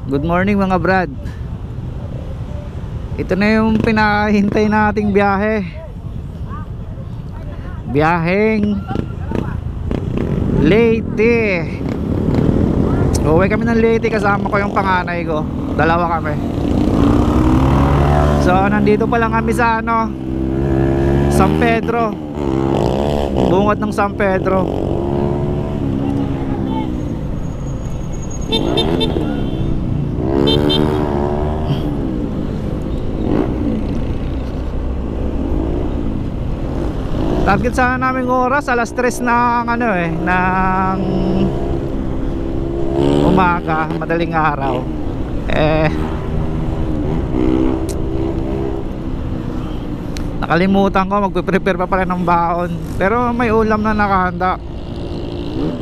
Good morning mga brad. Ito na yung pinahintay nating biyahe. Biyaheng Leyte. Uwi kami ng Leyte, kasama ko yung panganay ko. Dalawa kami. So nandito pa lang kami sa San Pedro. Bungot ng San Pedro. Target sana namin oras alas 3 ng umaga, madaling araw. Nakalimutan ko, magpe-prepare pa pala ng baon. Pero may ulam na nakahanda.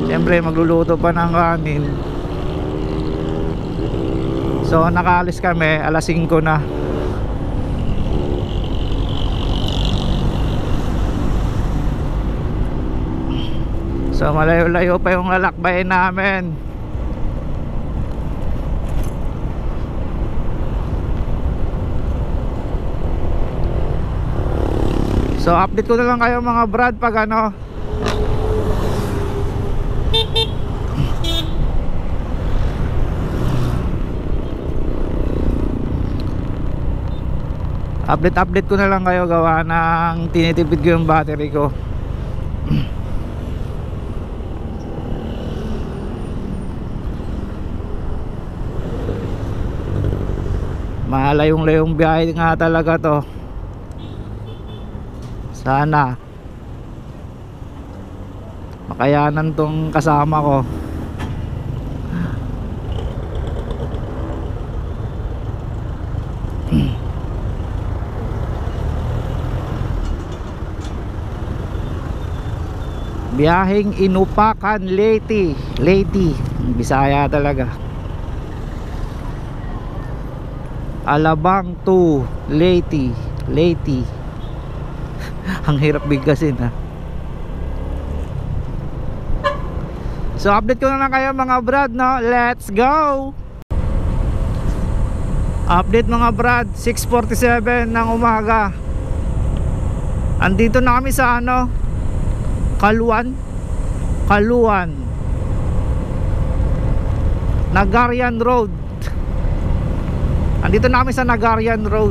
Siyempre magluluto pa ng kanin. So nakaalis kami alas 5 na. So malayo-layo pa yung lalakbayin namin. So update ko na lang kayo mga brad pag update ko na lang kayo, gawa ng tinitipid ko yung battery ko. Malayong-layong biyahe nga talaga to. Sana makayanan tong kasama ko. Biyaheng Inupakan Leyte. Bisaya talaga. Alabang to Leyte. Ang hirap bigkasin ha. So update ko na lang kayo mga brad, no? Let's go. Update mga brad, 6:47 ng umaga. Andito na kami sa Kaluan Nagarian Road. Andito na kami sa Nagarian Road.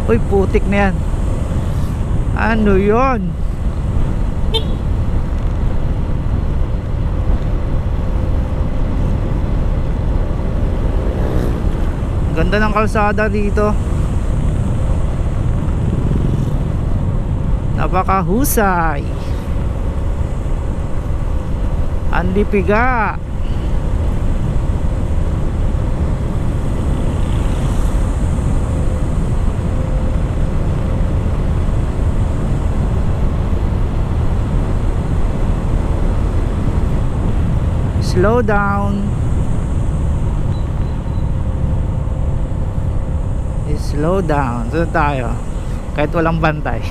Uy, putik na yan. Ano yun? Ganda ng kalsada dito. Napakahusay. Andi piga. Slow down. Slow down. Doon tayo. Kahit walang bantay.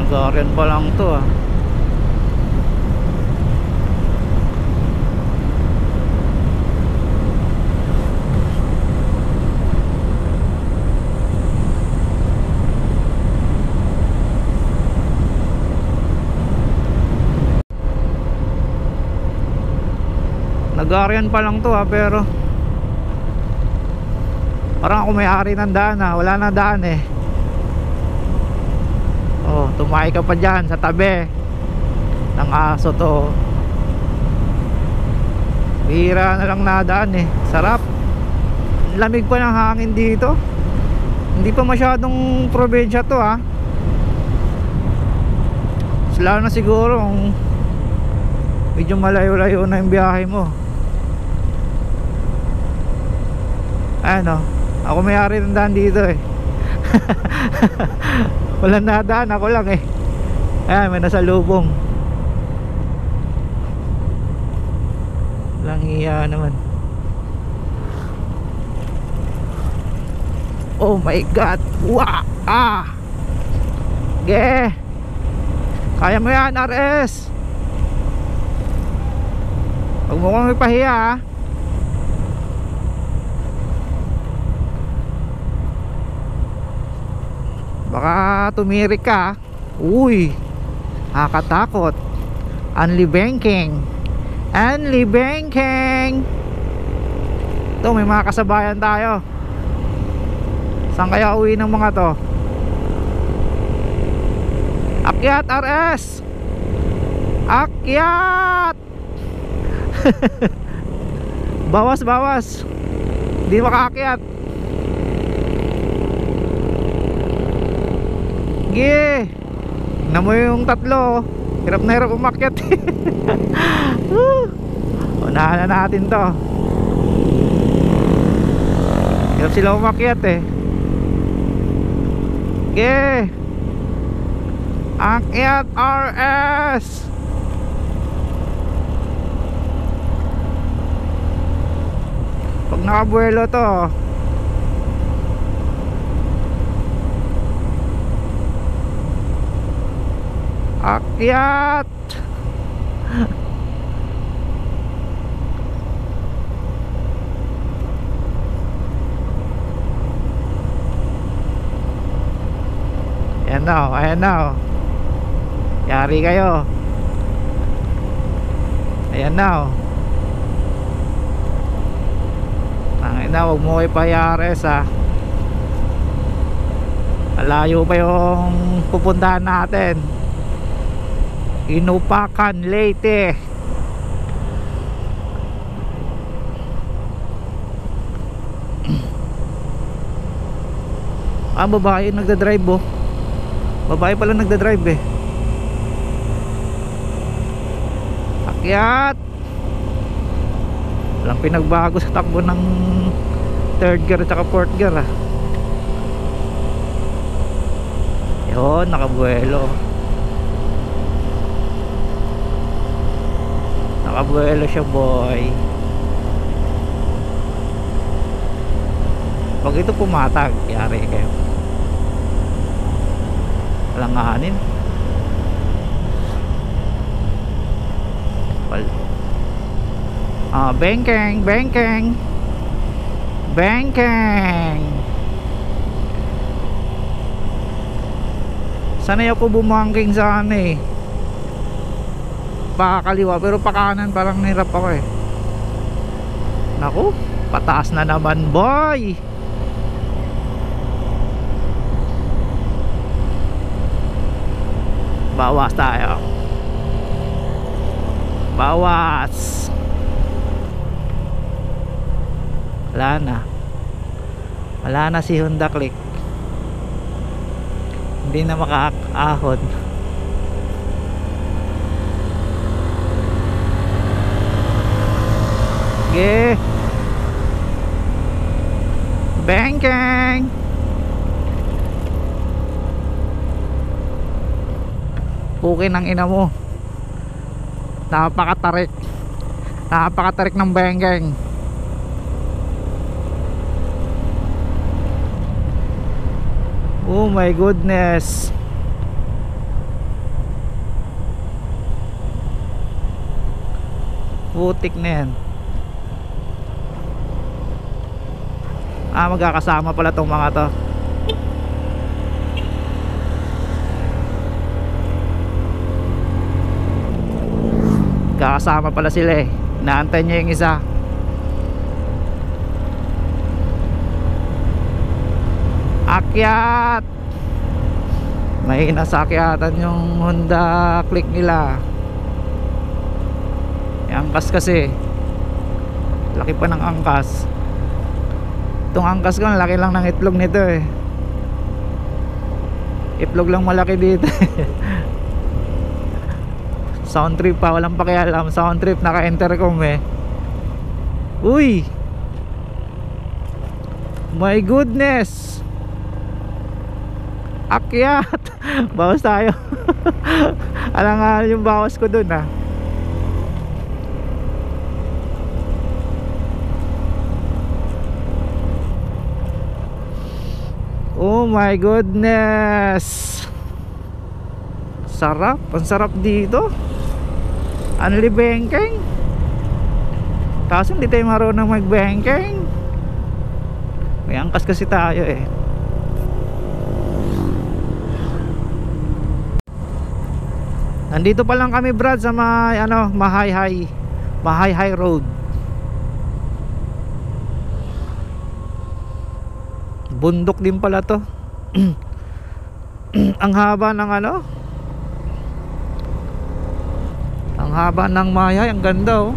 Nagarian pa lang to ah. Nagarian pa lang to ha, pero parang ako may-ari ng daan ha. Wala na daan eh. Oh, tumakay ka pa dyan sa tabi ng aso to. bihira na lang nadaan eh. Sarap. Lamig pa ng hangin dito. Hindi pa masyadong probinsya to ha. Lalo na siguro kung medyo malayo-layo na yung biyahe mo. Ano, ako may-ari ng daan dito eh. Walang nadaan, ako lang eh. Ayan, may nasalubong. Walang iya naman. Oh my god. Wow. Kaya mo yan, RS. Huwag mo kong ipahiya ha. Baka tumirik ka. Uy, nakakatakot. Unli banking. Unli banking. Ito, may mga kasabayan tayo. Saan kaya uwi ng mga to? Akyat, RS! Akyat! Bawas, bawas. Hindi makaakyat. Sige. Tingnan mo yung tatlo. Hirap na hirap umakyat. Unahan na natin to. Hirap sila umakyat eh. Sige. Akyat, RS. Pag nakabuelo to, akyat. Ayan na, ayan na. Yari kayo. Ayan na. Tangin na, huwag mo kayo payari sa malayo pa yung pupuntahan natin. Inupakan, Leyte. Babae nagdadrive oh. Babae pala nagdadrive eh. Akyat. Walang pinagbago sa takbo ng third gear at saka fourth gear ah. Yun, nakabuelo. Nakabuelo siya boy. Pag ito pumatag, yari kayo. Langanin. Bengkeng, bengkeng. Bengkeng. Sanay ako bumangking sa ano eh. Pakakaliwa pero pakanan parang nahirap ako eh. Naku, pataas na naman boy. Bawas tayo. Bawas. Wala na. Wala na si Honda Click. Hindi na makaahon. Sige. Bangkang. Pukin ang ina mo. Napakatarik. Napakatarik ng bengkeng. Oh my goodness. Putik na yan. Magkakasama pala tong mga to. Kakasama pala sila eh. Naantay niya yung isa. Akyat. May nasakyatan yung Honda Click nila. Angkas kasi. Laki pa ng angkas. Itong angkas ko, laki lang ng itlog nito eh. Itlog lang malaki dito. Sound trip pa, walang pakialam. Sound trip, naka-intercom eh. Uy, my goodness. Akyat. Bawas tayo. Alangan yung bawas ko dun ah. Oh my goodness. Sarap. Ang sarap dito. Anli bengkeng. Kaso hindi tayo marunong magbengkeng. May angkas kasi tayo eh. Nandito pa lang kami Brad sa may ano, Mahayhay Road. Bundok din pala to. Ang haba ng ano, ang haba ng Mahayhay, ang ganda oh.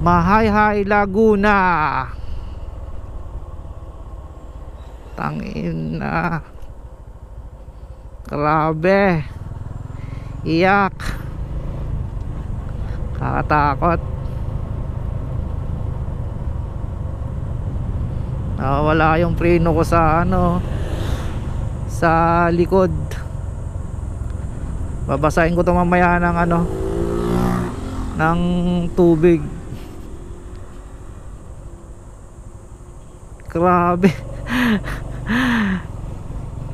Mahayhay, Laguna. Tangin na. Grabe. Iyak. Kakatakot. Wala yung preno ko sa ano, sa likod. Babasahin ko to mamaya ng ano, ng tubig. Grabe.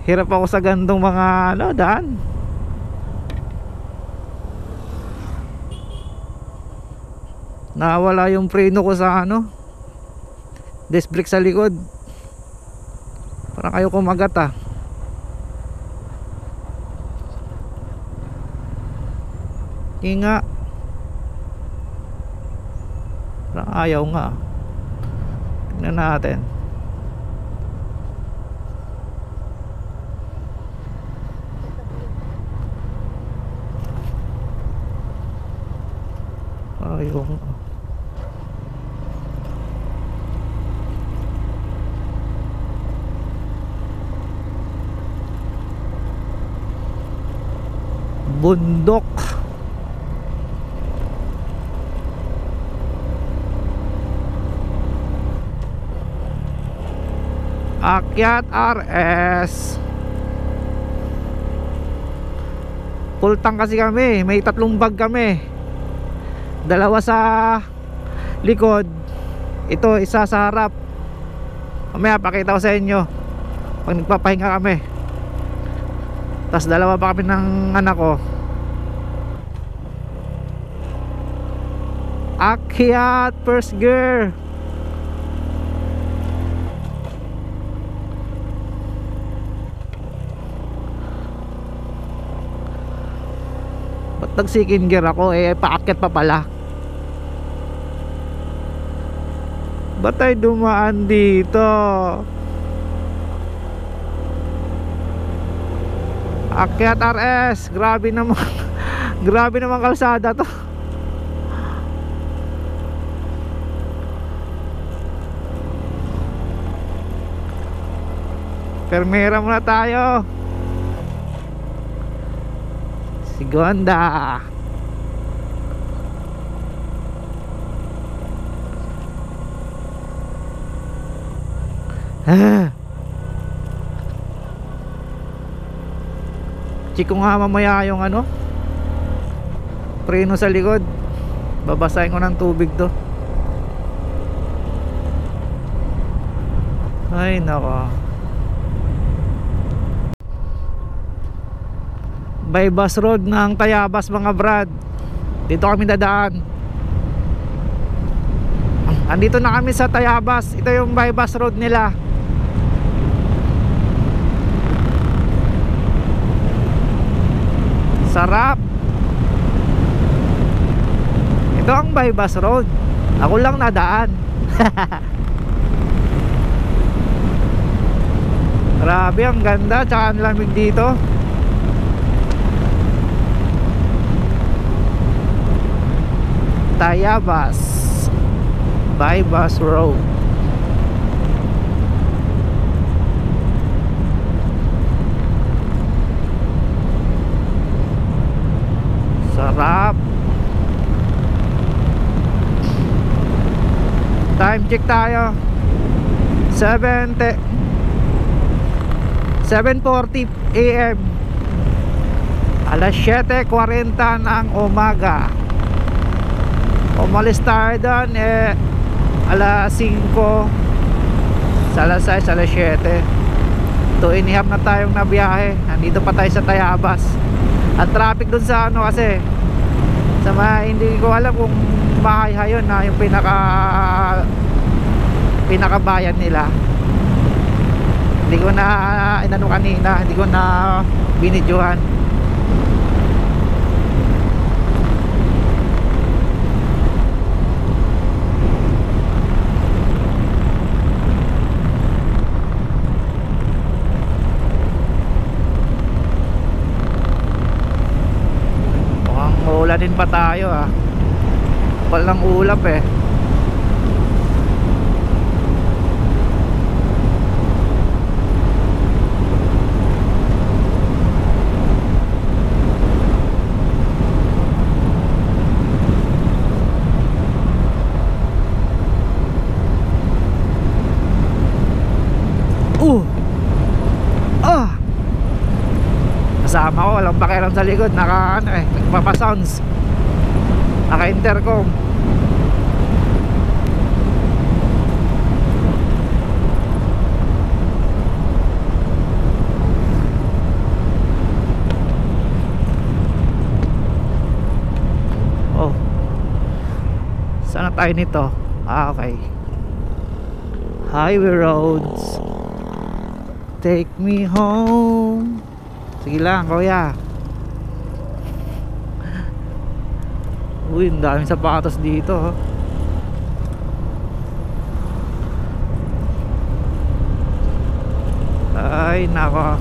Hirap ako sa gandong mga ano, daan. Nawala yung preno ko sa ano, disc brake sa likod. Parang kayo kumagat ah. Nga. Parang ayaw nga. Tingnan natin. Ayaw nga. Bundok. Akyat RS. Full tank kasi kami. May 3 bag kami. 2 sa likod, ito isa sa harap. Mamaya pakita ko sa inyo pag nagpapahinga kami. Tapos 2 pa kami ng anak ko. Akyat first gear. Ba't nag second gear ako eh, paakyat pa pala. Ba't tayo dumaan dito? Akyat RS. Grabe naman. Grabe naman kalsada to. Permera muna tayo. Sigonda. Chiko nga mamaya yung ano, preno sa likod. Babasahin ko ng tubig to. Ay nako. Bypass road ng Tayabas mga brad. Dito kami dadaan. Andito na kami sa Tayabas. Ito yung bypass road nila. Sarap. Ito ang bypass road. Ako lang nadaan. Grabe, ang ganda. Tsaka ang lamig dito. Tayabas Bypass Road. Sarap. Time check tayo. 7:40 AM. Alas 7:40 ng umaga. Umalis tayo doon alas 5. Sa alas 6, alas 7. 2.5 na tayong nabiyahe. Nandito pa tayo sa Tayabas. At traffic dun sa ano kasi sa hindi ko alam kung bahay-hayon na yung pinakabayan nila. Hindi ko na inano kanina, hindi ko na binidyohan. Ulanin pa tayo walang ulap kasama ko, walang pakialam sa likod, nagpapasounds, naka-intercom. Oh, saan na tayo nito? Okay, highway roads, take me home. Sige lang kuya. Uy, ang daming sapatos dito ay nako,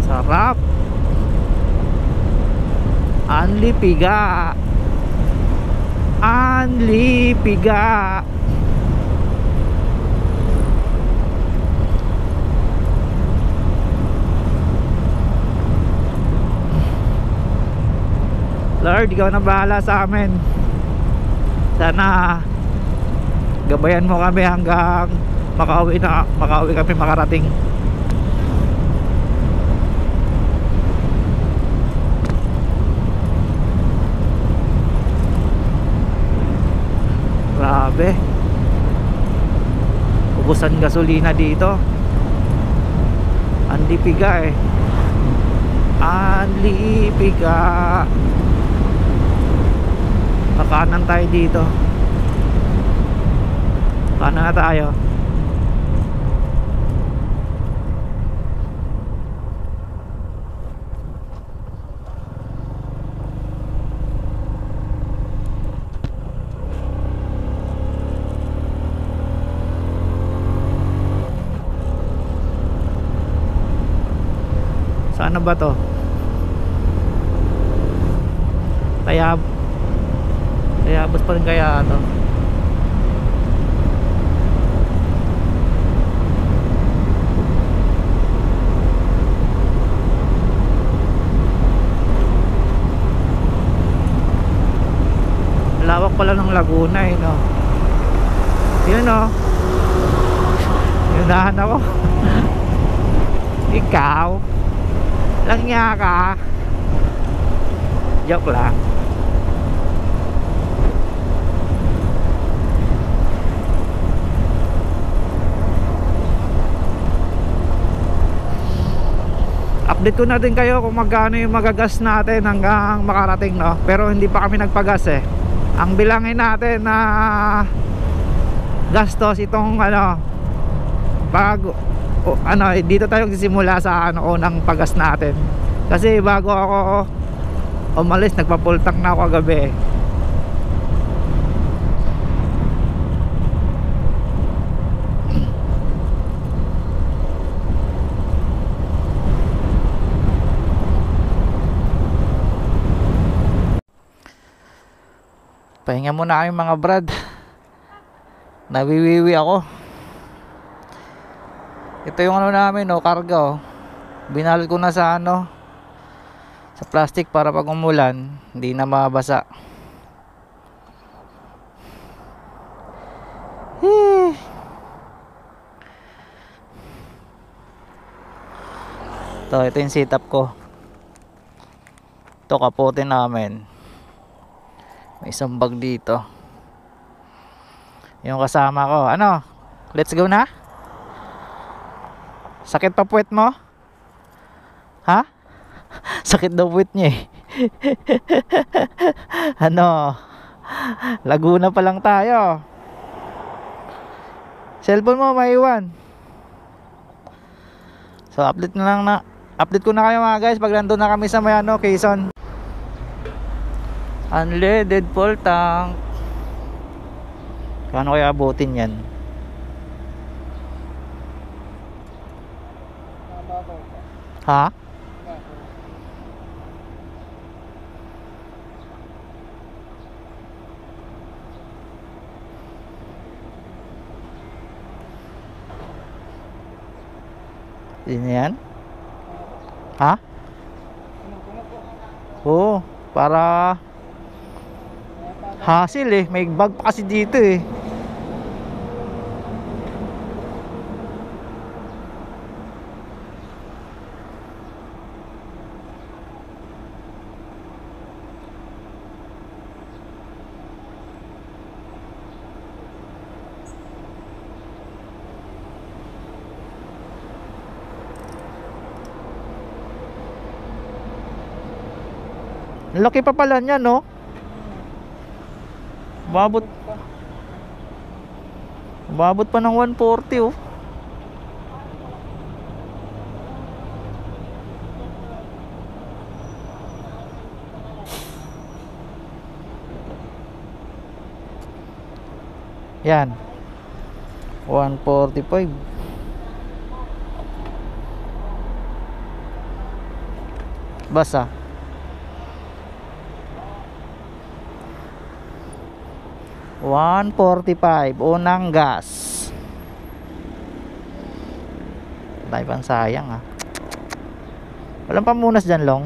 sarap. Anli piga, anli piga. Lord, ikaw na bahala sa amin. Sana gabayan mo kami hanggang makauwi kami, makarating. Grabe, ubusan gasolina dito. Anli piga anli piga. Kakanan tayo dito. Kanan na tayo. Saan ba to? Tayabas pa rin kaya ito. Lawak pala ng Laguna no. Yun yunahan ako. Ikaw lang niya ka. Joke lang. Update ko natin kayo kung magkano yung magagas natin hanggang makarating pero hindi pa kami nagpagas Ang bilangin natin na gastos itong dito tayo nagsisimula sa unang pagas natin. Kasi bago ako umalis, nagpa-full tank na ako kagabi. Pahinga muna kami mga brad. Nawiwiwi ako. Ito yung ano namin, no, karga, oh. Binalot ko na sa ano, sa plastic para pag umulan hindi na mabasa. Ito yung setup ko. Ito kapote namin. May isang bag dito. Yung kasama ko, ano, let's go na? Sakit pa puwet mo? Ha? Sakit daw puwet niya eh. Ano, Laguna pa lang tayo. Cellphone mo maiwan. So update ko na kayo mga guys pag nandun na kami sa may ano, Quezon. Unleaded full tank. Kano kaya abutin yan? Ha? Yun yan? Ha? Oo, para hassle eh. May bag pa kasi dito eh. Laki pa pala niya, no? Babot pa ng 140, oh. Yan 145. Basa 145 unang gas. Dahil pang sayang ah. Walang pamunas dyan long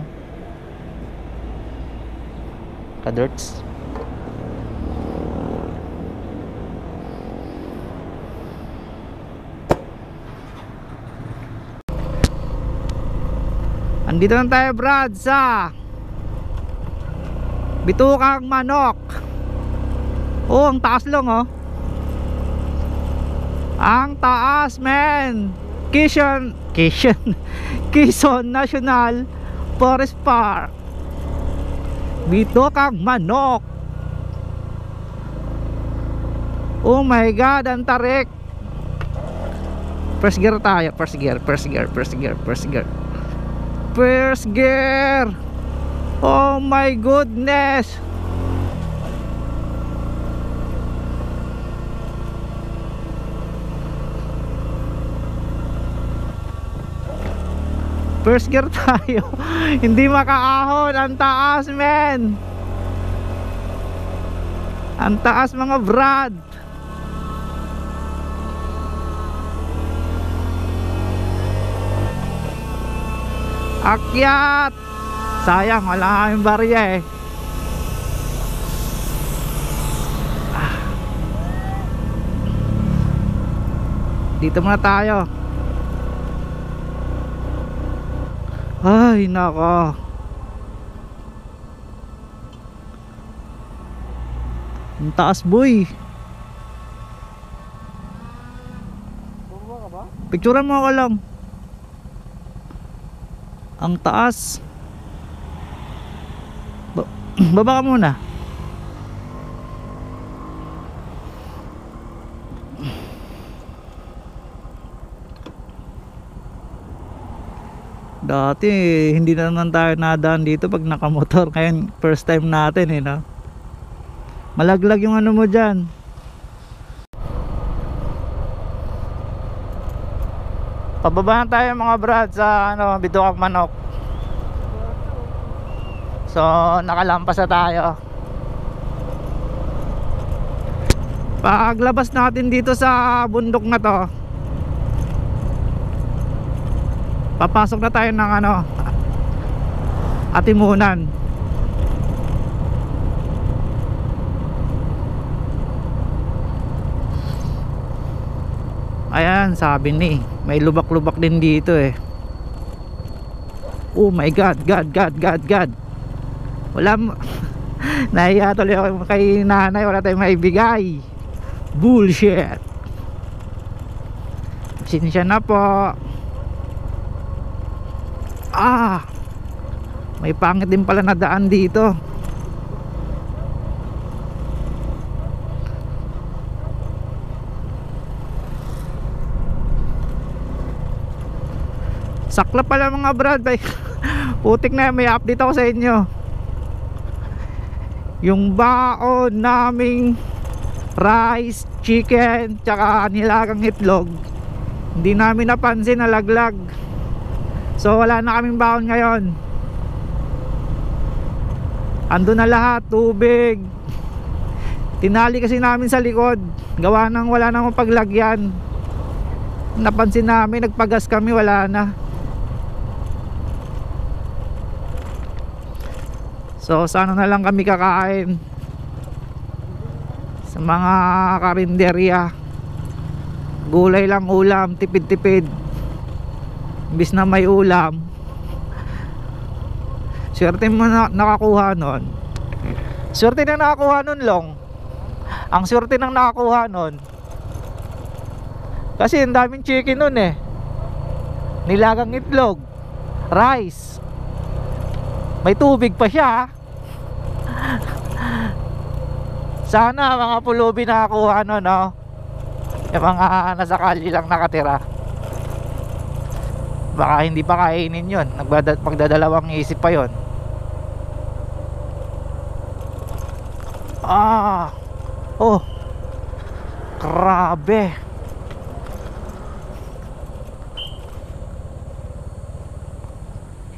ka-dirts. Andito lang tayo brad sa Bitukang Manok. Oh, ang taas lang oh. Ang taas men. Quezon National Forest Park. Bitukang Manok. Oh my god, ang tarik. First gear tayo. First gear. Oh my goodness. First gear tayo. Hindi makaahon. Ang taas men. Ang taas mga brad. Akyat. Sayang wala kaming barya eh. Dito muna tayo. Ay nako. Ang taas boy. Picturean mo ako lang. Ang taas. Baba ka muna. Dati hindi na naman tayo nadaan dito pag nakamotor. Ngayon first time natin eh, no? Malaglag yung ano mo dyan. Pababa na tayo mga brad sa ano, Bitukang Manok. So nakalampas na tayo. Paglabas natin dito sa bundok na to, papasok na tayo ng ano, Atimunan. Ayan, sabi ni, may lubak-lubak din dito eh. Oh my God, God. Wala nahiya tuloy ako kay nanay, wala tayong maibigay. Bullshit. Sinsya na po. May pangit din pala na daan dito. Sakla pala mga brad. Putik na, may update ako sa inyo. Yung baon naming rice, chicken, tsaka nilagang itlog, hindi namin napansin, nalaglag. So wala na kaming baon ngayon. Ando na lahat, tubig. Tinali kasi namin sa likod, gawa ng wala namang paglagyan. Napansin namin, nagpagas kami, wala na. So sana na lang kami kakain sa mga karinderya. Gulay lang ulam, tipid-tipid. Imbis na may ulam. Swerte mo na nakakuha nun. Swerte na nakakuha nun, Long. Ang swerte nang nakakuha nun, kasi ang daming chicken nun eh. Nilagang itlog, rice, may tubig pa siya. Sana mga pulubi nakakuha nun, no? Yung mga nasa kalye lang nakatira, baka hindi pa kainin yun. Magdadalawang isip pa yun. Oh, grabe.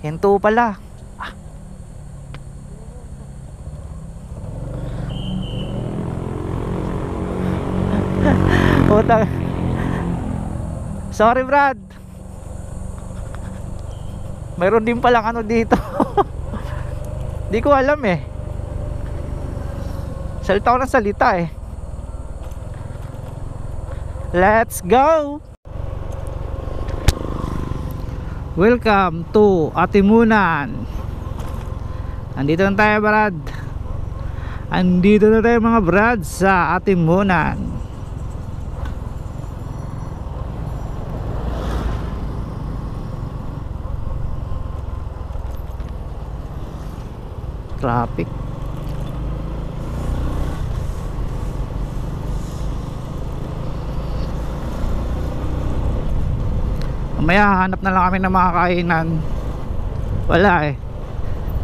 Hinto pala. Utang. Sorry Brad, mayroon din palang ano dito. Di ko alam eh. Salita ko ng salita eh. Let's go. Welcome to Atimunan. Andito na tayo Brad. Andito na tayo mga Brad sa Atimunan. Traffic. Mamaya hanap na lang kami ng mga kainan. Wala eh,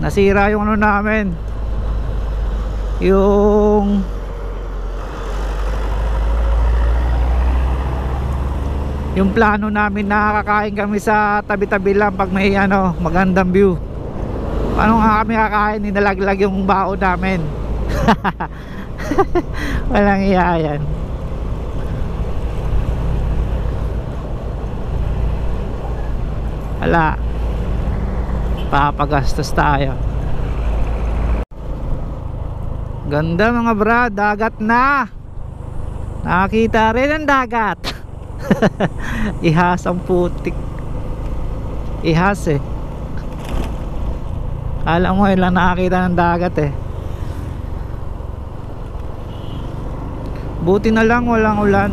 nasira yung ano namin, yung plano namin na kakain kami sa tabi-tabi lang pag may ano, magandang view. Paano nga kami kakain, ninalaglag yung baon namin. Walang iya yan. Wala, papagastos tayo. Ganda mga brad, dagat na. Nakakita rin ang dagat. Ihas ang putik. Ihas eh. Alam mo, ilang nakakita ng dagat eh. Buti na lang walang ulan.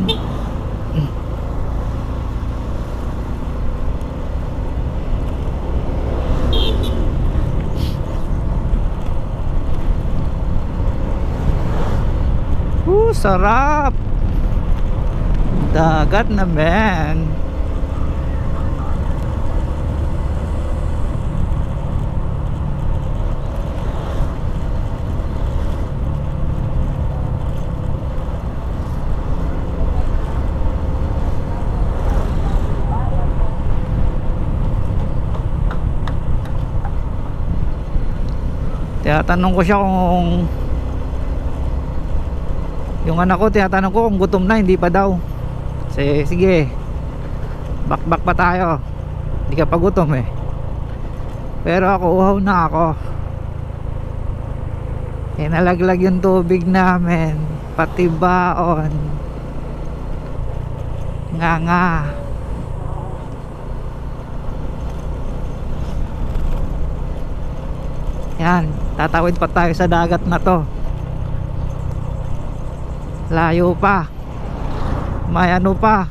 Sarap. Dagat na man. Tinatanong ko siya kung Yung anak ko tinatanong ko kung gutom na, hindi pa daw. Sige, bakbak pa tayo, hindi ka pa gutom eh. Pero ako, uhaw na ako. Nalaglag yung tubig namin, pati baon. Nga. Yan, tatawid pa tayo sa dagat na to. Layo pa. May ano pa,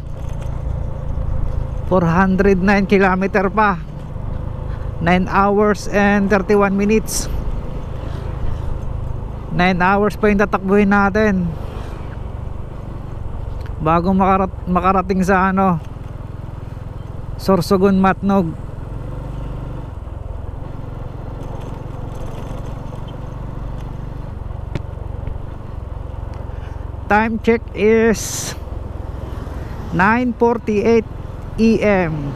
409 kilometer pa. 9 hours and 31 minutes. 9 hours pa yung tatakbuhin natin bago makarating sa ano, Sorsogon, Matnog. Time check is 9:48 AM.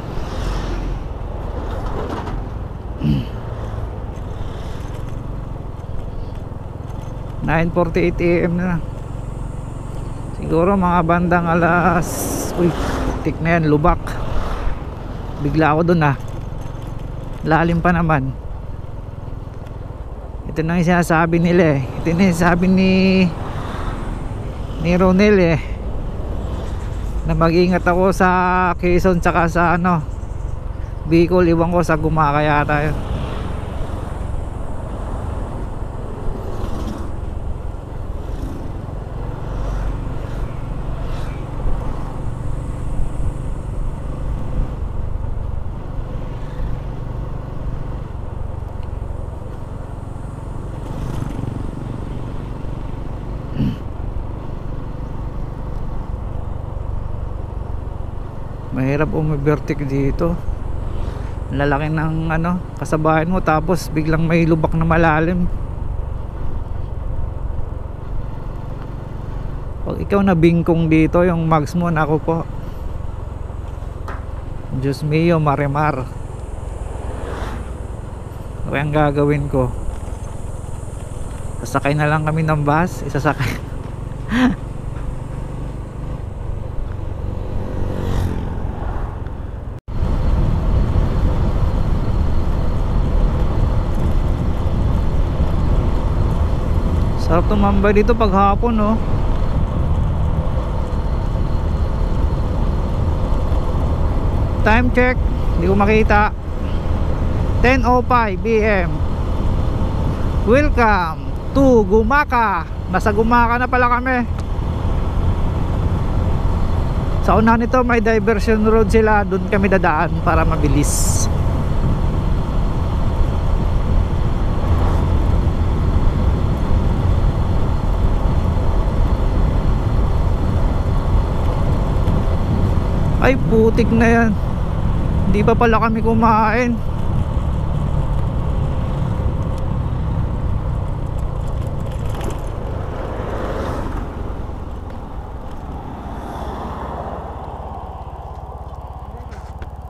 AM na. Siguro mga bandang alas, uy, tik na yan, lubak. Bigla ako dun lalim pa naman. Ito na yung sinasabi nila eh. Ito na yung sinasabi ni Ronel eh, na mag-ingat ako sa Quezon tsaka sa ano, Bicol. Iwan ko sa Gumaka yata yun. Mahirap umibertik dito. Lalaki ng ano, kasabayan mo, tapos biglang may lubak na malalim. Pag ikaw na bingkong dito, yung mags mo, nako po, Diyos mio, marimar. Kaya ang gagawin ko, sasakay na lang kami ng bus. Isasakay sarap tumambay dito pag hapon, no? Time check, hindi ko makita. 10:05 PM. Welcome to Gumaka. Nasa Gumaka na pala kami. Sa unahan nito may diversion road sila, doon kami dadaan para mabilis. Ay putik na yan, hindi pa pala kami kumain.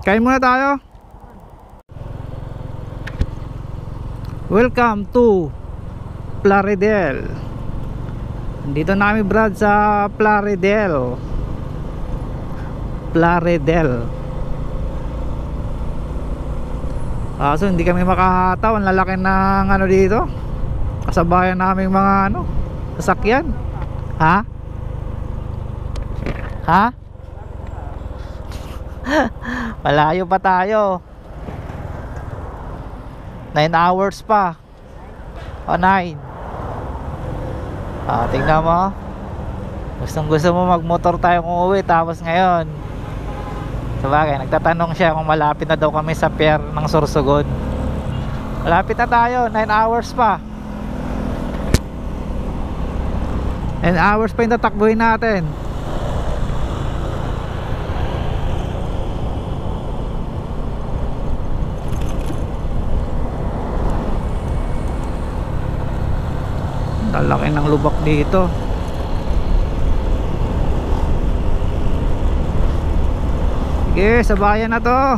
Kain muna tayo. Welcome to Plaridel. Dito na kami, Brad, sa Plaridel. So hindi kami makahataw. Ang lalaki ng ano dito, kasabayan naming mga ano, sasakyan. Ha? Malayo pa tayo. 9 hours pa. O 9. Tingnan mo, gusto mo magmotor tayo kung uwi, tapos ngayon sabagay nagtatanong siya kung malapit na daw kami sa pier ng Sorsogon. Malapit na tayo, 9 hours pa. 9 hours pa yung tatakbuhin natin. Lalaki ng lubak dito. Sige, sa bayan na to.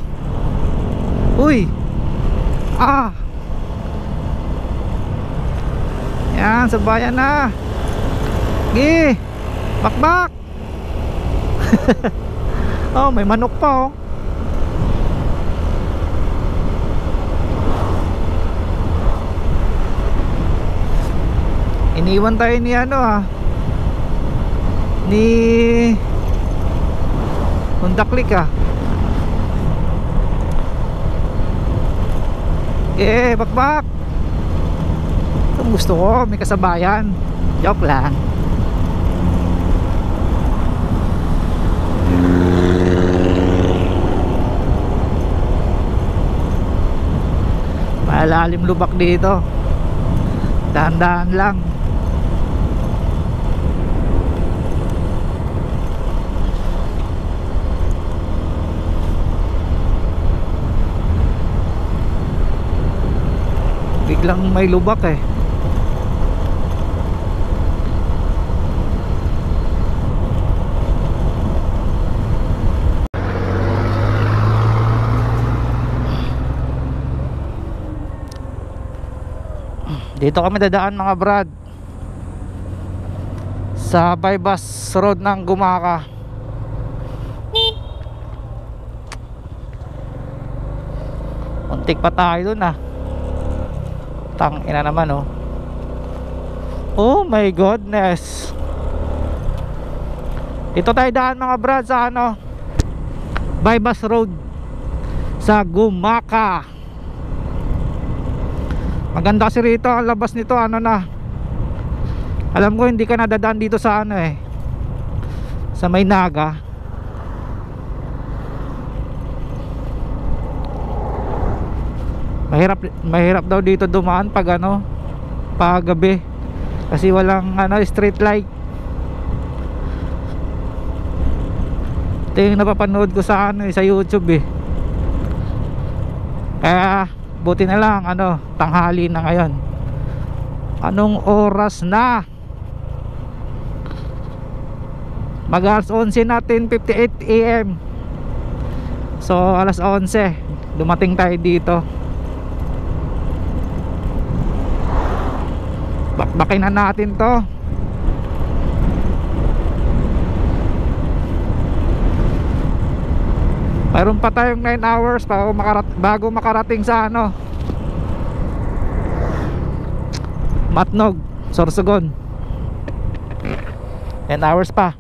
Uy. Yan, sa bayan na. Sige. Bakbak. Oh, may manok pa oh. Iniwan tayo ni ano ni Honda Click bakbak. Ito gusto ko, may kasabayan. Joke lang. Malalim lubak dito. Dahan-dahan lang. Biglang may lubak eh. Dito kami dadaan mga brad, sa bypass road ng Gumaka. Muntik pa tayo dun Tang ina naman oh. Oh my goodness. Dito tayo daan mga brad sa bypass road sa Gumaka. Maganda kasi rito ang labas nito, alam ko hindi ka nadadaan dito sa sa Maynaga. Mahirap daw dito dumaan pag pag gabi kasi walang street light. Ito yung napapanood ko sa sa YouTube Kaya buti na lang tanghali na ngayon. Anong oras na? Mag alas 11 na, 10:58 AM. So alas 11 dumating tayo dito. Bakbakin na natin to. Mayroon pa tayong 9 hours bago makarating sa Matnog, Sorsogon. 10 hours pa.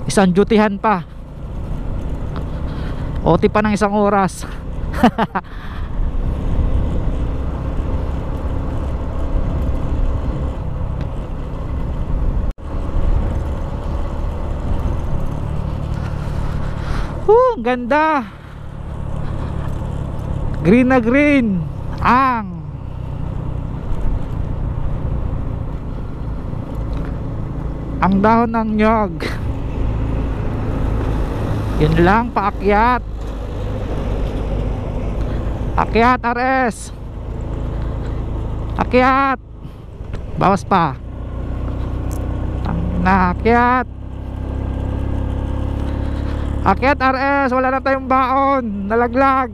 Isang dutihan pa. OT pa ng 1 oras. Ganda. Green na green ang dahon ng nyog. Yun lang, paakyat. Akyat RS. Akyat. Bawas pa. Akyat. Akyat RS, wala na tayong baon, nalaglag.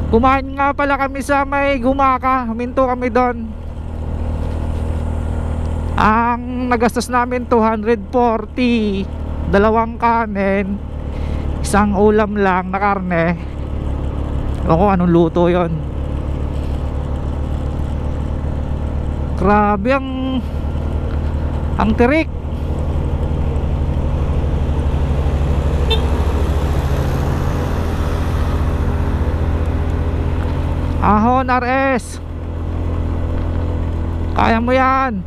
Kumain nga pala kami sa may Gumaka, huminto kami doon. Ang nagastos namin 240, 2 kanin, 1 ulam lang na karne. Ako anong luto yon. Grabe ang tirik. Ahon RS, kaya mo yan.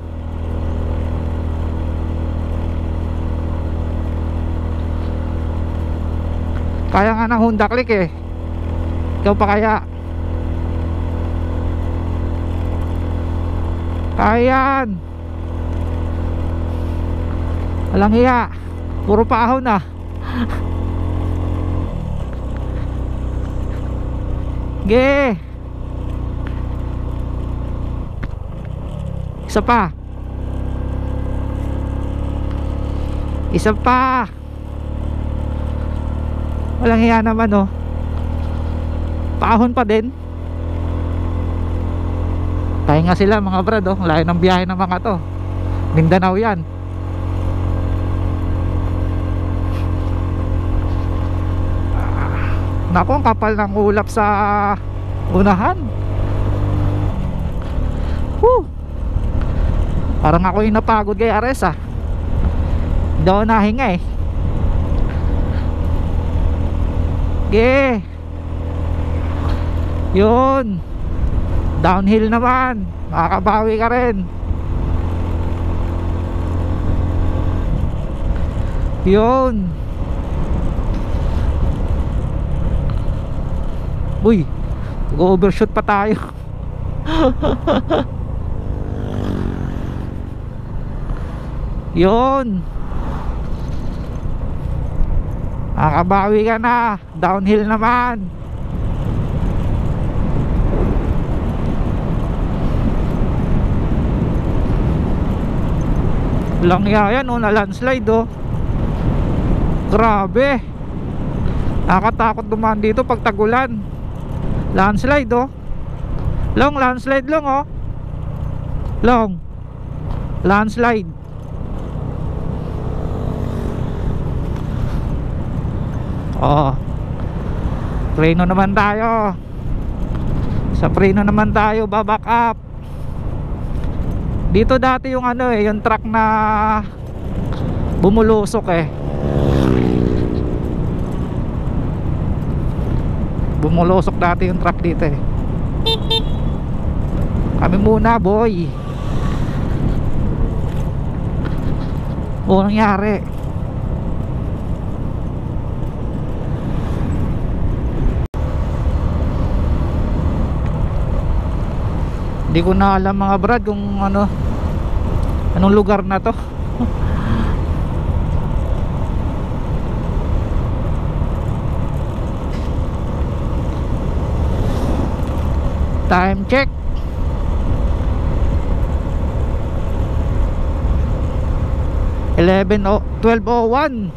Kaya nga ng Honda Click ikaw pa kaya? Kaya yan. Walang hiya, puro pa ahon Ge. Isa pa. Isa pa. Walang hiya naman, Paahon pa din. Kaya nga sila mga brad, oh, layo ng biyahe ng mga to. Mindanao yan. Naku, ang kapal ng ulap sa unahan. Parang ako yung napagod kay Ares ah. Hindi ako nahinga eh. Okay. Yun. Downhill naman. Makakabawi ka rin. Yun. Uy, mag-overshoot pa tayo. Yun. Makakabawi ka na. Downhill naman. Lang yan oh, na landslide oh. Grabe. Nakakatakot dumaan dito pag tagulan. Landslide oh. Long landslide long oh. Long landslide. Oh, preno naman tayo. Sa preno naman tayo, baback up. Dito dati yung ano eh, yung truck na bumulusok eh. Bumulusok dati yung truck dito eh. Kami muna boy. O nangyari? Hindi ko na alam mga brad kung ano, anong lugar na to. Time check. 12:01.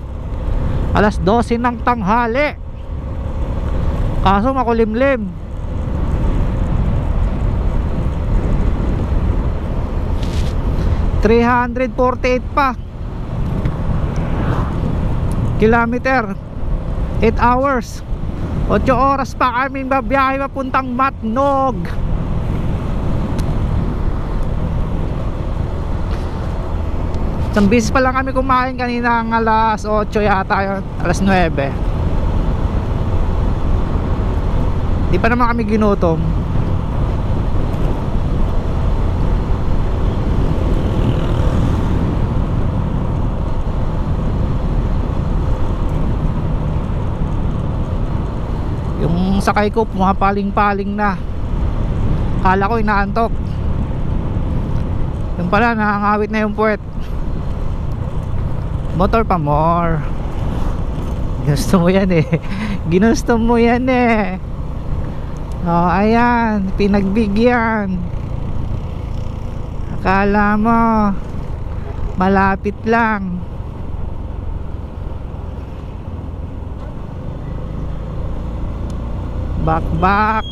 Alas 12 ng tanghali. Kaso makulimlim. $348 pa kilometer, 8 hours, 8 oras pa kaming babiyahe papuntang Matnog. Isang bisis pa lang kami kumain kanina ng alas 8 yata yun, alas 9. Di pa naman kami ginutom. Yung sakay ko pumapaling-paling na. Kala ko inaantok. Yung pala nakangawit na yung puwet. Motor pa more. Ginusto mo yan eh. Ginusto mo yan eh. Oh, ayan, pinagbigyan. Akala mo malapit lang. Back.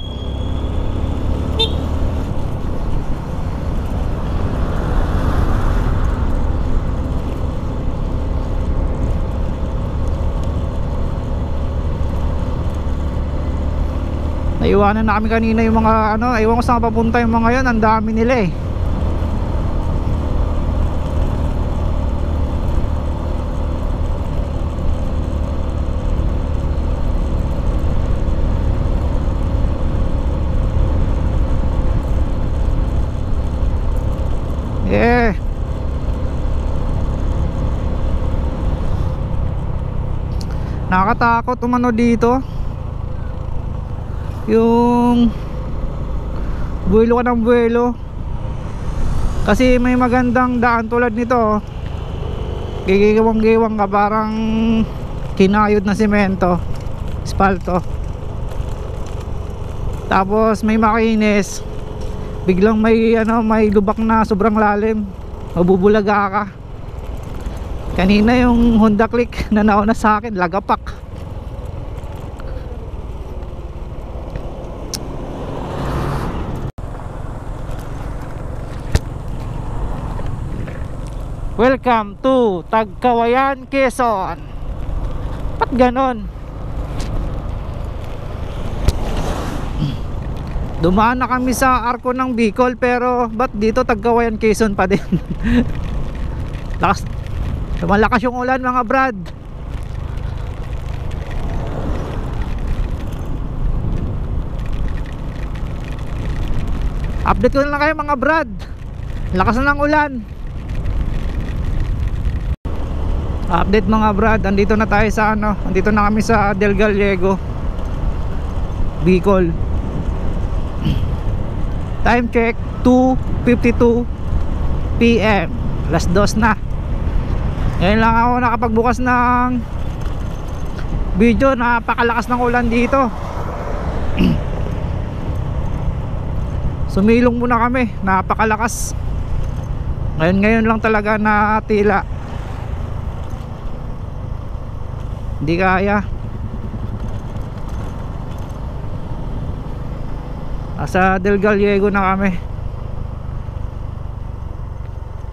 Naiwanan na kami kanina yung mga ano, ewan ko saan papunta yung mga yon, ang dami nila eh. Nakakatakot umano dito. Yung buwelo ka ng buwelo. Kasi may magandang daan tulad nito. Gigiwang-giwang ka, parang kinayod na semento, espalto. Tapos may makinis. Biglang may ano, may lubak na sobrang lalim. Mabubulaga ka. Kanina yung Honda Click na nauna sa akin, lagapak. Welcome to Tagkawayan, Quezon. Ba't ganon? Dumaan na kami sa Arco ng Bicol, pero ba't dito Tagkawayan, Quezon pa din? Malakas yung ulan mga brad. Update ko na lang kayo mga brad. Lakas na ng ulan. Update mga brad, andito na tayo sa andito na kami sa Del Gallego, Bicol. Time check 2:52 PM. Alas 2 na. Ngayon lang ako nakapagbukas ng video. Napakalakas ng ulan dito. Sumilong muna kami, napakalakas. Ngayon lang talaga na tila. Hindi kaya. Sa Del Gallego na kami.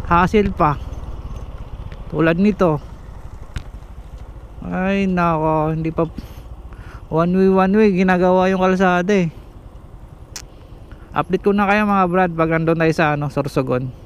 Hassle pa tulad nito. Ay nako, hindi pa one way ginagawa yung kalsada eh. Update ko na kayo mga brad pag nandun tayo sa Sorsogon.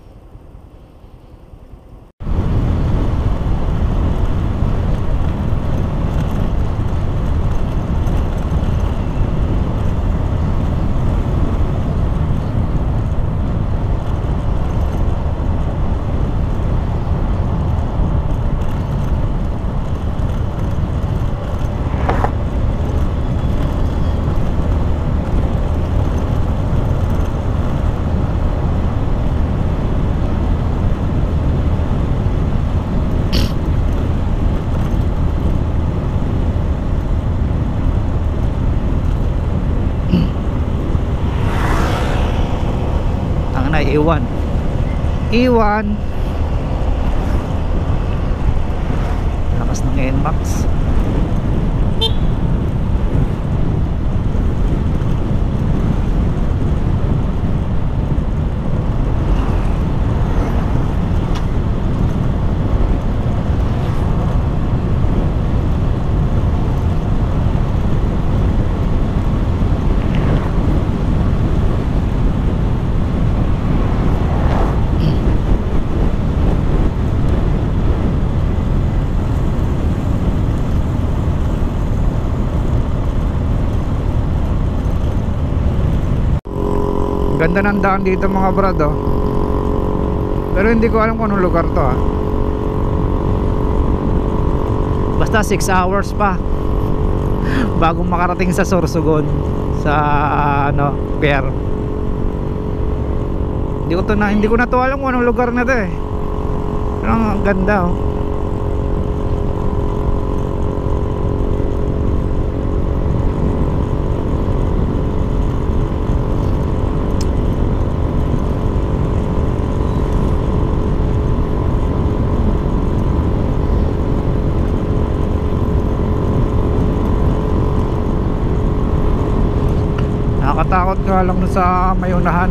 Iwan lakas ng NMAX. Ganda ng daan dito mga brad oh. Pero hindi ko alam kung anong lugar to ah. Basta 6 hours pa bago makarating sa Sorsogon, sa pier. Hindi ko na to alam kung anong lugar na to eh. Pero ang ganda oh. Nakakatakot nga lang sa may unahan.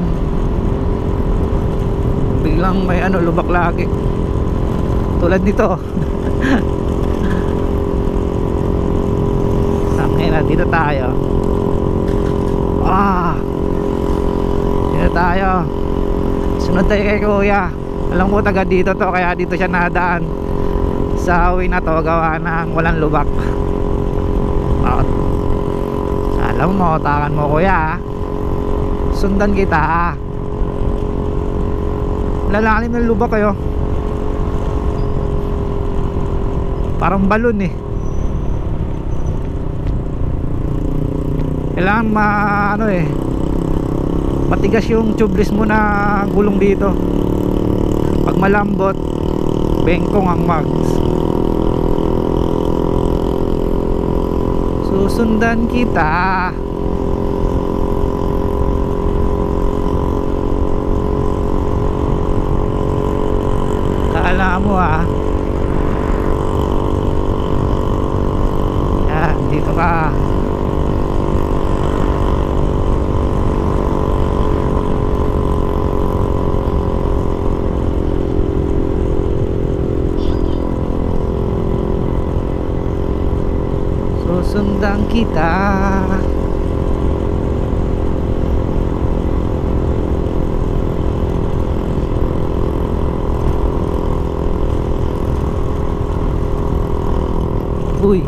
Biglang may lubak lagi. Tulad nito. Tangina, dito tayo. Dito tayo. Sunod tayo kay kuya. Alam mo taga dito to, kaya dito siya nadaan sa way na to, gawa ng walang lubak. Alam mo, takan mo kuya, sundan kita. Lalalim ng lubak kayo. Parang balon eh. Kailangan matigas yung tubeless mo na gulong dito. Pag malambot, bengkong ang mags. Susundan kita. Kala mo yan, dito ka. Sinasaktan kita. Uy,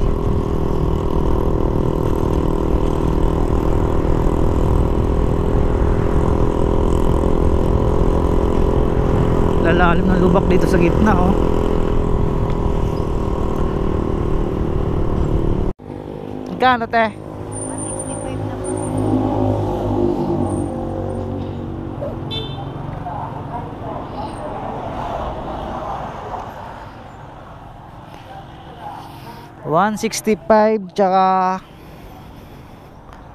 lalalim ng lubak dito sa gitna, oh. Magkano, te? 165 na po. $165 tsaka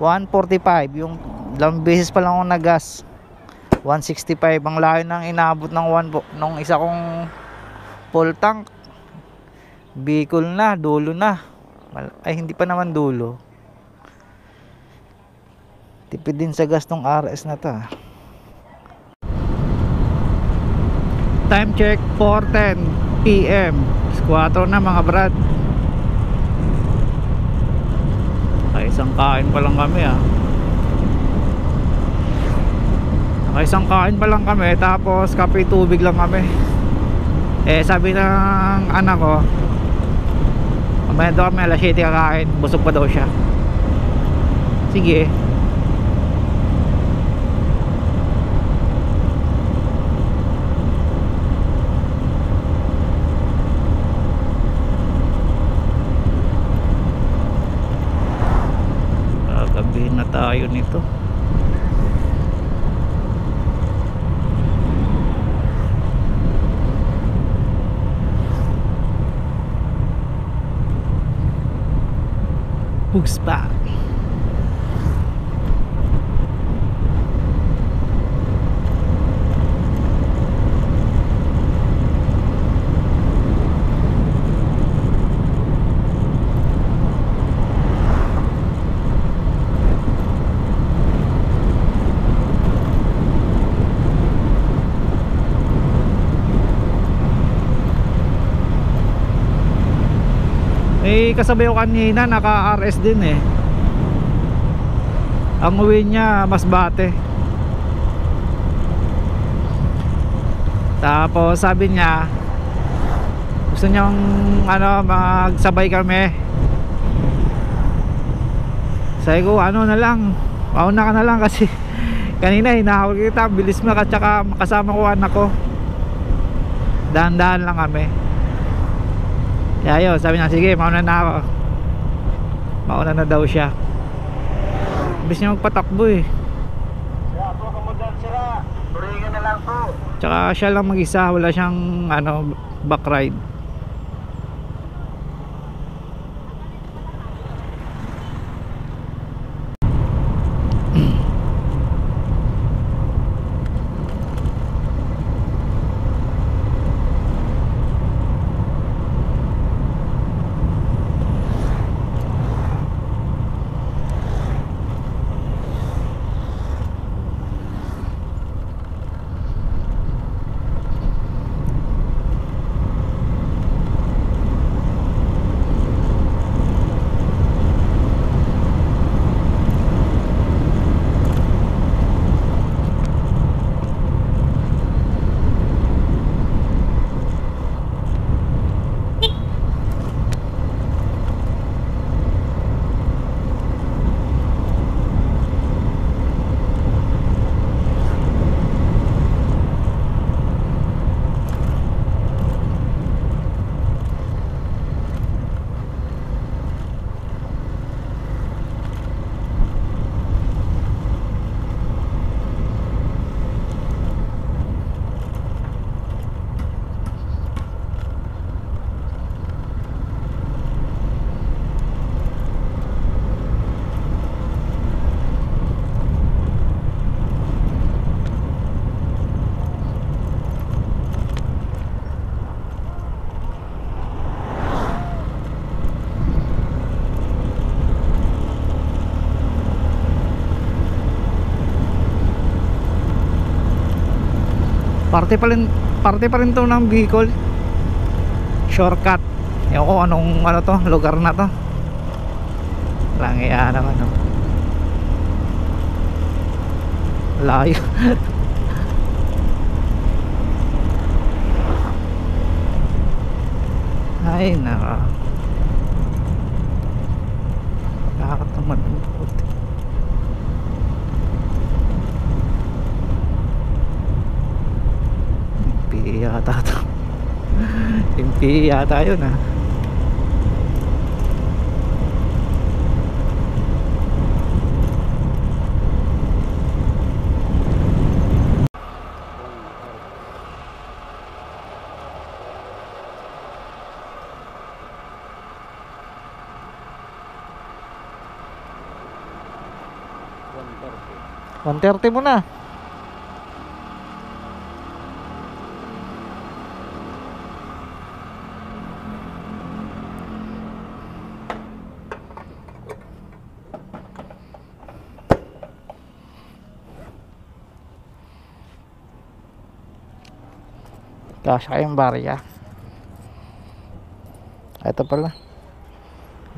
$145. Yung ilang beses pa lang ako nagas. $165 ang layo ng inabot ng nung isa kong full tank. Bicol na, dulo na. Ay, hindi pa naman dulo. Tipid din sa gas tong RS na to, ah. Time check 4:10 PM. 4 na mga brad. Ay, isang kain pa lang kami, ah. Isang kain pa lang kami, tapos kape tubig lang kami. Eh, sabi ng anak ko, mamaya daw kami alas 7 kakain, busog pa daw siya. Sige. Gagabihin na tayo nito. Bugs back. May kasabay ko kanina, naka RS din eh. Ang uwi niya Masbate. Tapos sabi niya gusto niyang magsabay kami. Sabi ko na lang, mauna ka na lang kasi kanina hinahawag kita, bilis mo, at saka kasama ko anak ko. Dahan-dahan lang kami. Kaya yun, sabi niya, sige, mauna na ako. Mauna na daw siya. Bilis niya magpatakbo eh. Kaya po, kamudan sila. Turingan na lang po. Tsaka siya lang mag-isa, wala siyang back ride. Parte pa rin to ng Bicol. Shortcut. Ewan ko anong to, lugar na to. Langya naman, no? Layo. Ay, naka. Nakakatamad ng puti. MP yata to. MP yata yun, ah. $130 mo na. Kasya kayong barya. Ito pala.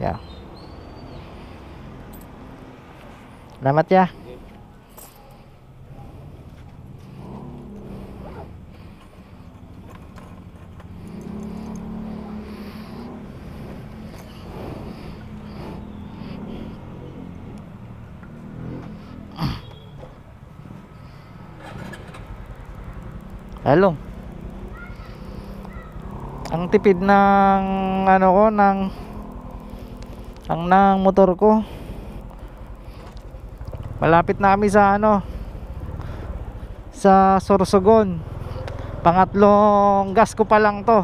Yeah. Salamat ya. Hello. Ang tipid ng ano ko ng motor ko. Malapit na kami sa ano, sa Sorsogon. Pangatlong gas ko pa lang to.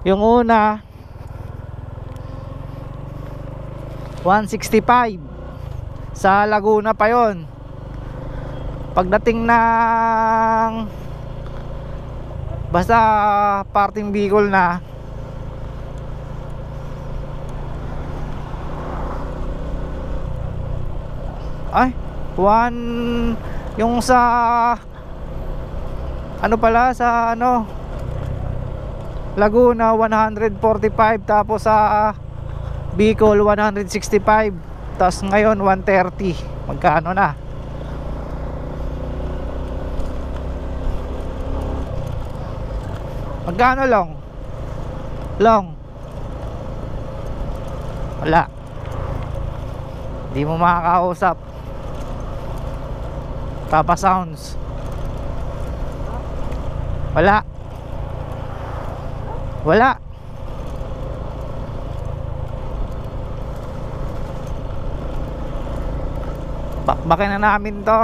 Yung una 165 sa Laguna pa yon. Pagdating ng basta parting Bicol na, ay yung sa ano pala, sa ano Laguna 145, tapos sa Bicol 165, tapos ngayon 130. Magkano na? Magkano long? Wala. Di mo makakausap. Papa Sounds. Wala. Bakbakin na namin to.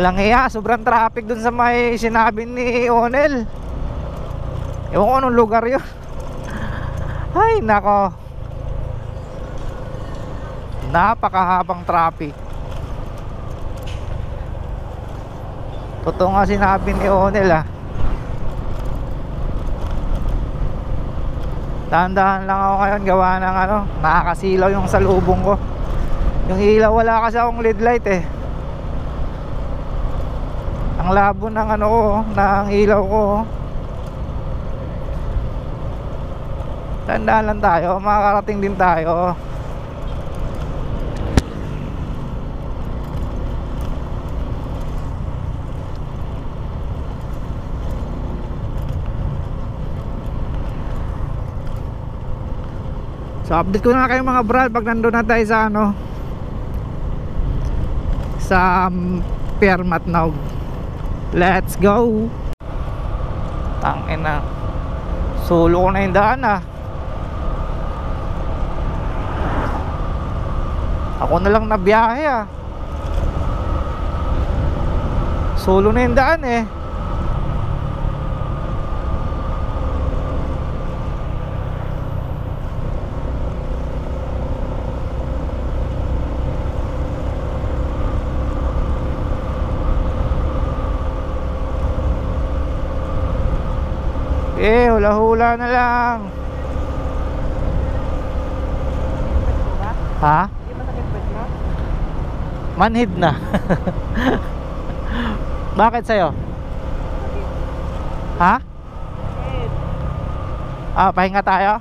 Langya, sobrang traffic dun sa may sinabi ni Onel. Ewan ko anong lugar yun. Ay nako, napakahabang traffic. Totoo nga sinabi ni Onel, ah. Dahan-dahan lang ako ngayon, gawa ng ano, nakakasilaw yung salubong ko. Yung ilaw, wala kasi akong LED light eh. Ang labo ng ano ko, ng ilaw ko. Tandaan lang tayo, makakarating din tayo. So update ko na kayo mga brad pag nandun na tayo sa ano, sa Piermatnog. Let's go. Tangina, solo ko na yung daan, ah. Ako na lang nabiyahe, ah. Solo na yung daan eh. Hula-hula na lang. Ha? Manhid na. Bakit sa'yo? Ha? Ah, pahinga tayo.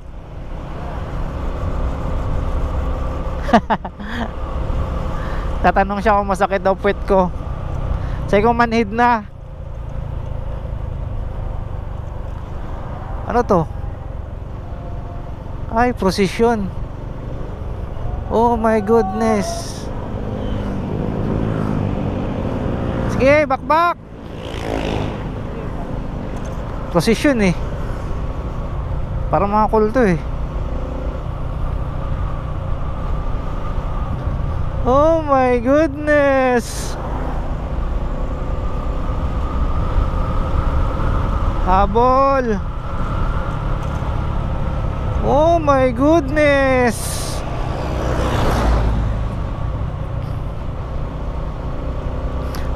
Tatanong siya kung masakit daw puwet ko. Sabi ko manhid na. Ano to? Ay, precision. Oh my goodness. Sige, bakbak. Precision eh. Parang mga kulto eh. Oh my goodness. Habol. Oh my goodness.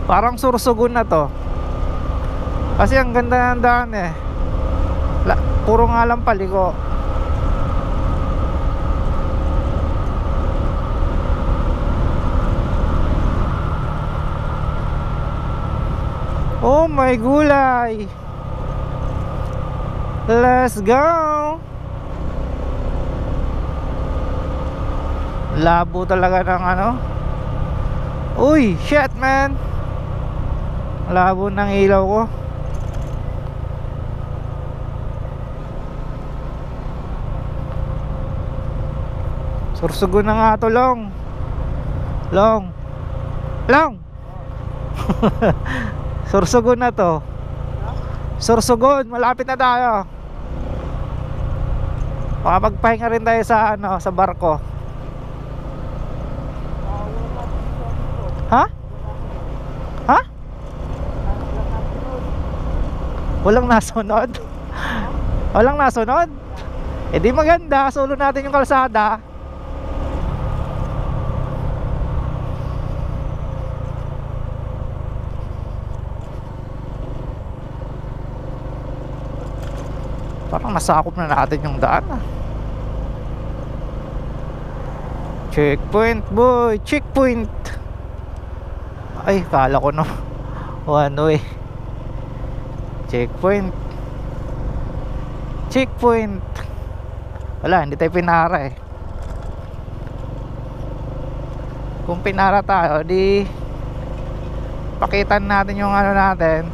Parang Sursogon na to. Kasi ang ganda ng daan eh. Puro nga lang paliko. Oh my gulay. Let's go. Labo talaga ng ano. Uy, shit man. Labo ng ilaw ko. Sursogon na nga to, Long. Long. Sursogon na to. Sursogon, malapit na tayo. Makapagpahinga rin tayo sa ano, sa barko. Ha? Ha? Walang nasunod? Walang nasunod? Eh di maganda, solo natin yung kalsada. Parang nasakop na natin yung daan ah. Checkpoint boy, checkpoint. Ay, kala ko no one way. Checkpoint. Checkpoint. Wala, hindi tayo pinara eh. Kung pinara tayo, di pakitan natin yung ano natin,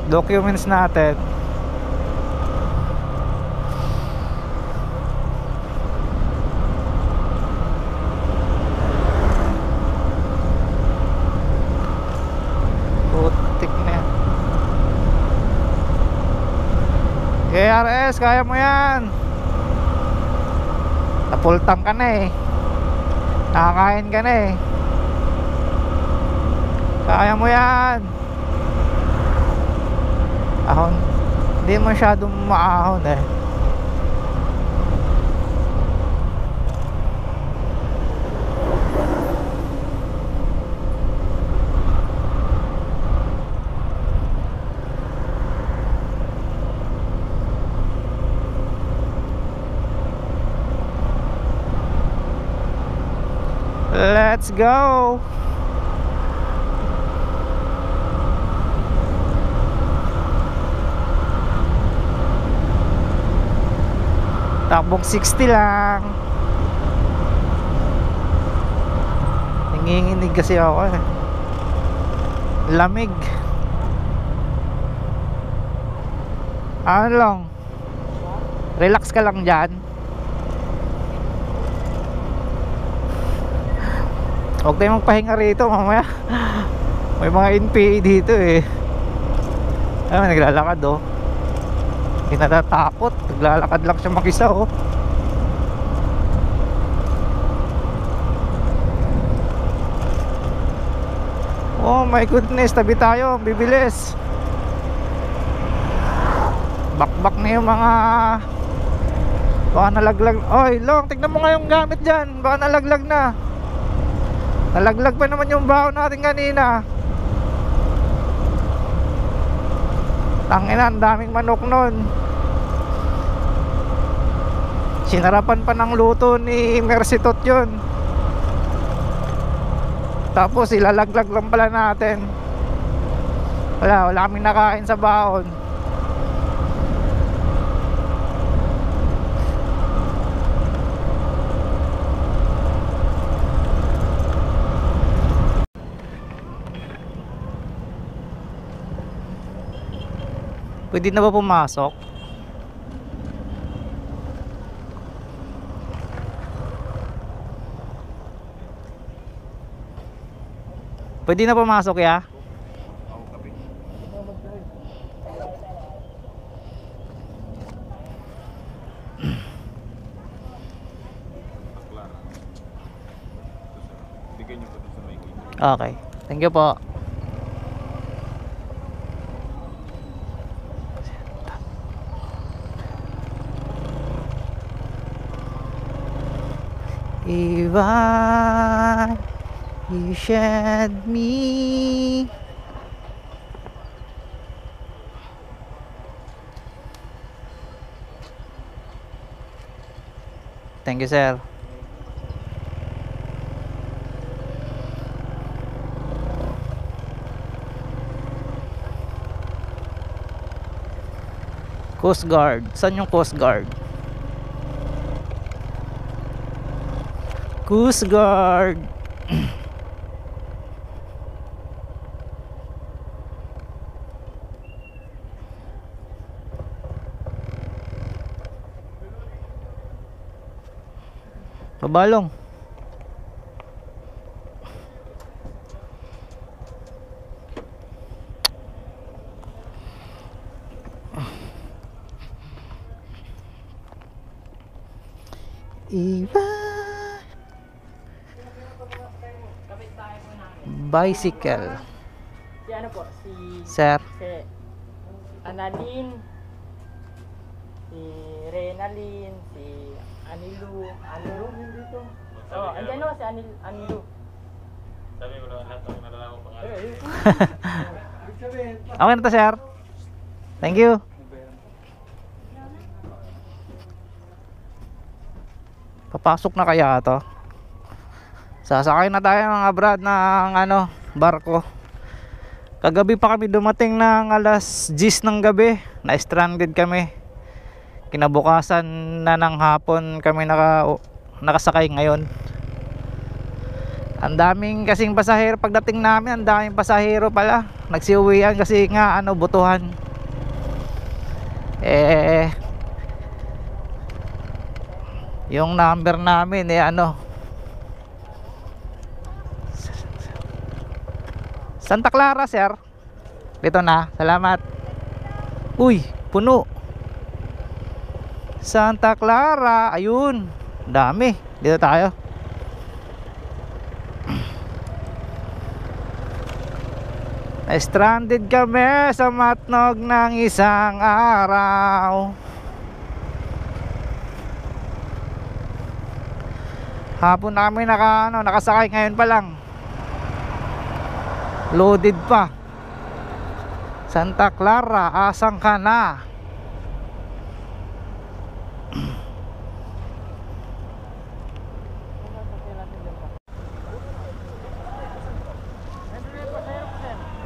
documents natin. KRS, kaya mo yan. Na-full tank ka na eh. Nakakain ka na eh. Kaya mo yan. Ahon. Hindi masyadong maahon eh. Let's go. Takbong 60 lang. Nanginginig kasi ako eh. Lamig. Ano lang, relax ka lang dyan. Huwag tayong magpahinga rito mamaya. May mga NPA dito eh. Ay, naglalakad oh. Hindi natatakot. Naglalakad lang siya mag-isa oh. Oh my goodness, tabi tayo, bibilis. Bakbak na yung mga baka nalaglag. Oy, Long, tignan mo nga yung gamit dyan. Baka nalaglag na. Nalaglag pa naman yung baon natin kanina. Tangina, ang daming manok nun. Sinarapan pa ng luto ni Mercy Tot yun. Tapos ilalaglag lang pala natin. Wala kaming nakain sa baon. Pwede na ba pumasok? Pwede na pumasok ya? Okay. Thank you po. Ivan, you shed me. Thank you, sir. Coast Guard. Saan yung Coast Guard? Coast Guard. Pabalong. Iba. Bicycle. Si ano po? Si Sir. Annalyn, si Renalyn, si Anilu. Anilu yun dito. Oo, andyan o si Anilu. Sabi ko na lahat ng nalala ko pangalan. Okay na to, sir. Thank you. Papasok na kaya to? Sasakay na tayo mga brad ng barko. Kagabi pa kami dumating ng alas 10 ng gabi. Na-stranded kami. Kinabukasan na ng hapon kami nakasakay ngayon. Ang daming kasing pasahero pagdating namin, ang daming pasahero pala. Nagsiuwian kasi nga butuhan. Yung number namin Santa Clara, sir. Dito na. Salamat. Uy, puno. Santa Clara. Ayun. Dami. Dito tayo. Na-stranded kami sa Matnog ng isang araw. Hapon na kami nakasakay, ngayon pa lang. Loaded pa. Santa Clara, asan ka na?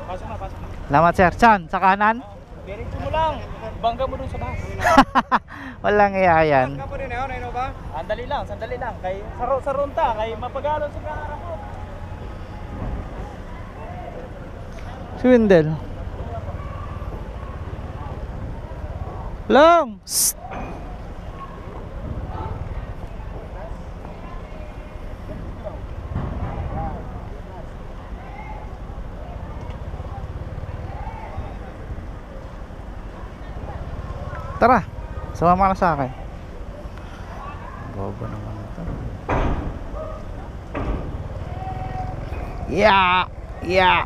Pasok na, pasok na. Salamat, sir. Chan, sa kanan? Diretso mo lang. Bangga mo dun sa bus. Walang iya yan. Ka po rin ano ba? Sandali lang. Kay sa runta, kay mapagalon sa kaharap ko. Si Wendell. Long! Shh! Tara, sumama ka sa akin. Bobo naman ito. Yeah! Yeah!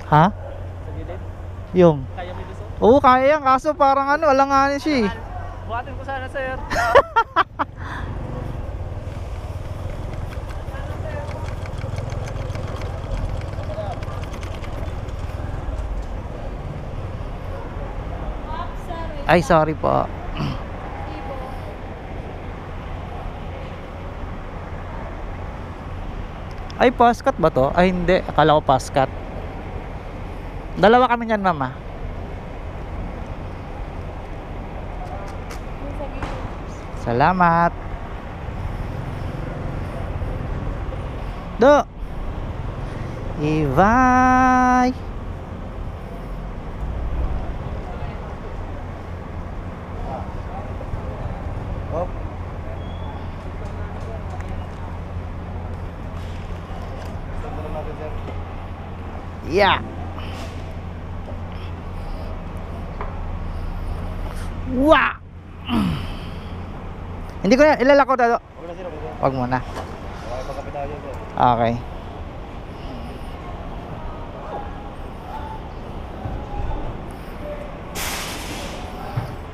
Ha? Sa gilid. Yung? Kaya mo dito? Oo, kaya yan. Kaso parang alanganin siya eh. Buhatin ko sana, sir. Ay, sorry po. Ay, paskat ba to? Ay, hindi. Akala ko paskat. Dalawa kami niyan, mama. Salamat. Do. Ibay. Oh. Yeah. Wah. Hindi ko na ilalako dado. Okay na sir, okay na. Wag muna. Okay, pagkapit tayo sir. Okay.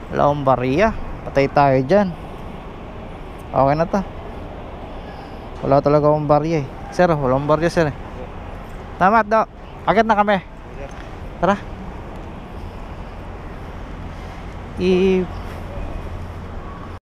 Wala akong bariya. Patay tayo dyan. Okay na to. Wala talaga akong bariya eh. Sir, wala akong bariya sir eh. Tama do. Agad na kami. Tara.